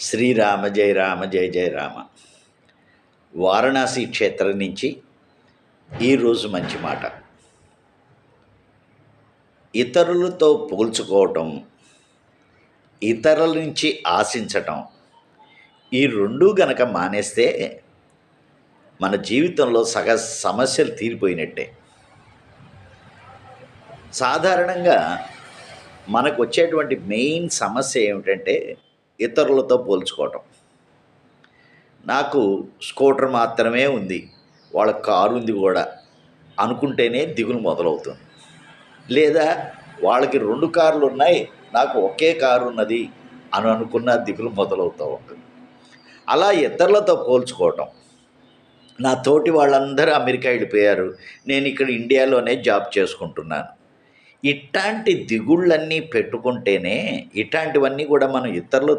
శ్రీరామ జయ రామ జయ జయ రామ. వారణాసి క్షేత్రం నుంచి ఈరోజు మంచి మాట. ఇతరులతో పోల్చుకోవటం, ఇతరుల నుంచి ఆశించటం, ఈ రెండూ గనక మానేస్తే మన జీవితంలో సమస్యలు తీరిపోయినట్టే. సాధారణంగా మనకు వచ్చేటువంటి మెయిన్ సమస్య ఏమిటంటే ఇతరులతో పోల్చుకోవటం. నాకు స్కూటర్ మాత్రమే ఉంది, వాళ్ళ కారు ఉంది కూడా అనుకుంటేనే దిగులు మొదలవుతుంది. లేదా వాళ్ళకి 2 కార్లు ఉన్నాయి, నాకు ఒకే కారు ఉన్నది అని అనుకున్న దిగులు మొదలవుతూ ఉంటుంది. అలా ఇతరులతో పోల్చుకోవటం. నా తోటి వాళ్ళందరూ అమెరికా వెళ్ళిపోయారు, నేను ఇక్కడ ఇండియాలోనే జాబ్ చేసుకుంటున్నాను. ఇట్లాంటి దిగుళ్ళన్నీ పెట్టుకుంటేనే ఇట్లాంటివన్నీ కూడా మనం ఇతరులతో